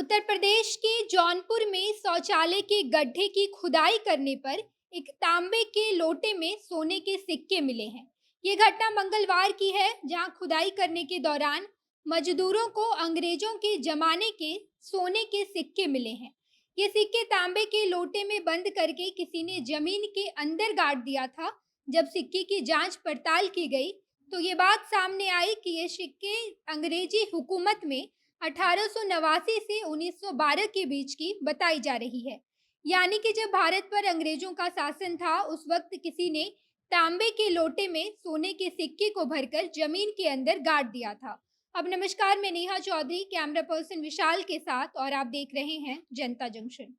उत्तर प्रदेश के जौनपुर में शौचालय के गड्ढे की खुदाई करने पर एक तांबे के लोटे में सोने के सिक्के मिले हैं। ये घटना मंगलवार की है, जहां खुदाई करने के दौरान मजदूरों को अंग्रेजों के जमाने के सोने के सिक्के मिले हैं। ये सिक्के तांबे के लोटे में बंद करके किसी ने जमीन के अंदर गाड़ दिया था। जब सिक्के की जांच पड़ताल की गई, तो ये बात सामने आई कि ये सिक्के अंग्रेजी हुकूमत में 1889 से 1912 के बीच की बताई जा रही है। यानी कि जब भारत पर अंग्रेजों का शासन था, उस वक्त किसी ने तांबे के लोटे में सोने के सिक्के को भरकर जमीन के अंदर गाड़ दिया था। अब नमस्कार, मैं नेहा चौधरी कैमरा पर्सन विशाल के साथ, और आप देख रहे हैं जनता जंक्शन।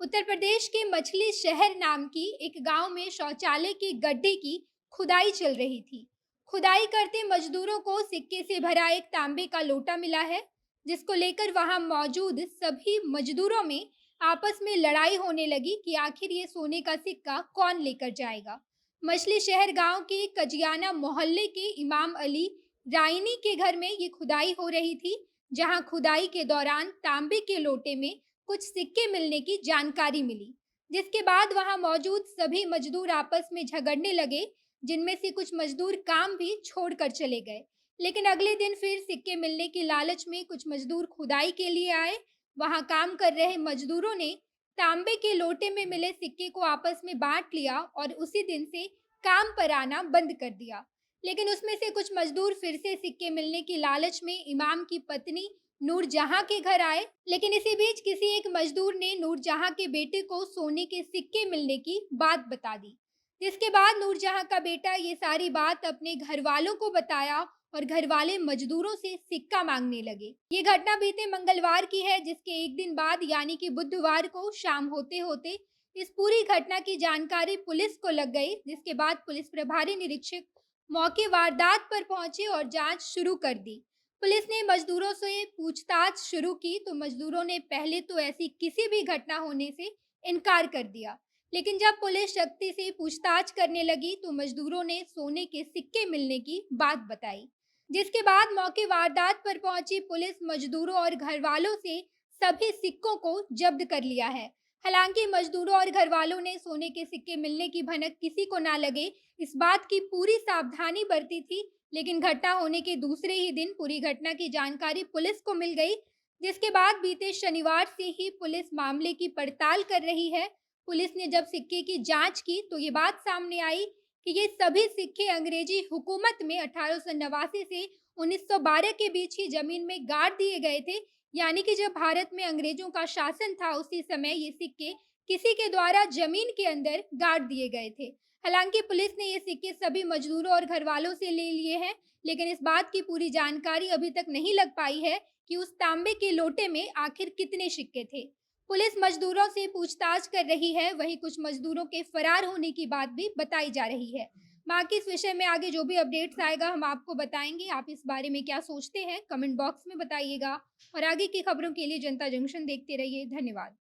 उत्तर प्रदेश के मछली शहर नाम की एक गांव में शौचालय के गड्ढे की खुदाई चल रही थी। खुदाई करते मजदूरों को सिक्के से भरा एक तांबे का लोटा मिला है, जिसको लेकर वहां मौजूद सभी मजदूरों में आपस में लड़ाई होने लगी कि आखिर ये सोने का सिक्का कौन लेकर जाएगा। मछली शहर गांव के कजियाना मोहल्ले के इमाम अली रायनी के घर में ये खुदाई हो रही थी, जहां खुदाई के दौरान तांबे के लोटे में कुछ सिक्के मिलने की जानकारी मिली, जिसके बाद वहां मौजूद सभी मजदूर आपस में झगड़ने लगे, जिनमें से कुछ मजदूर काम भी छोड़कर चले गए। लेकिन अगले दिन फिर सिक्के मिलने की लालच में कुछ मजदूर खुदाई के लिए आए। वहां काम कर रहे मजदूरों ने तांबे के लोटे में मिले सिक्के को आपस में बांट लिया और उसी दिन से काम पर आना बंद कर दिया। लेकिन उसमें से कुछ मजदूर फिर से सिक्के मिलने की लालच में इमाम की पत्नी नूरजहां के घर आए। लेकिन इसी बीच किसी एक मजदूर ने नूरजहां के बेटे को सोने के सिक्के मिलने की बात बता दी, जिसके बाद नूरजहां का बेटा ये सारी बात अपने घर वालों को बताया और घर वाले मजदूरों से सिक्का मांगने लगे। ये घटना बीते मंगलवार की है, जिसके एक दिन बाद यानी कि बुधवार को शाम होते होते इस पूरी घटना की जानकारी पुलिस को लग गई, जिसके बाद पुलिस प्रभारी निरीक्षक मौके वारदात पर पहुंचे और जांच शुरू कर दी। पुलिस ने मजदूरों से पूछताछ शुरू की, तो मजदूरों ने पहले तो ऐसी किसी भी घटना होने से इनकार कर दिया। लेकिन जब पुलिस शक्ति से पूछताछ करने लगी, तो मजदूरों ने सोने के सिक्के मिलने की बात बताई, जिसके बाद मौके वारदात पर पहुंची पुलिस मजदूरों और घर वालों से सभी सिक्कों को जब्त कर लिया है। हालांकि मजदूरों और घर वालों ने सोने के सिक्के मिलने की भनक किसी को ना लगे, इस बात की पूरी सावधानी बरती थी। लेकिन घटना होने के दूसरे ही दिन पूरी घटना की जानकारी पुलिस को मिल गई, जिसके बाद बीते शनिवार से ही पुलिस मामले की पड़ताल कर रही है। पुलिस ने जब सिक्के की जांच की, तो ये बात सामने आई कि ये सभी सिक्के अंग्रेजी हुकूमत में 1889 से 1912 के बीच ही जमीन में गाड़ दिए गए थे। यानी कि जब भारत में अंग्रेजों का शासन था, उसी समय ये सिक्के किसी के द्वारा जमीन के अंदर गाड़ दिए गए थे। हालांकि पुलिस ने ये सिक्के सभी मजदूरों और घर वालों से ले लिए हैं, लेकिन इस बात की पूरी जानकारी अभी तक नहीं लग पाई है कि उस तांबे के लोटे में आखिर कितने सिक्के थे। पुलिस मजदूरों से पूछताछ कर रही है, वहीं कुछ मजदूरों के फरार होने की बात भी बताई जा रही है। बाकी इस विषय में आगे जो भी अपडेट्स आएगा हम आपको बताएंगे। आप इस बारे में क्या सोचते हैं, कमेंट बॉक्स में बताइएगा, और आगे की खबरों के लिए जनता जंक्शन देखते रहिए। धन्यवाद।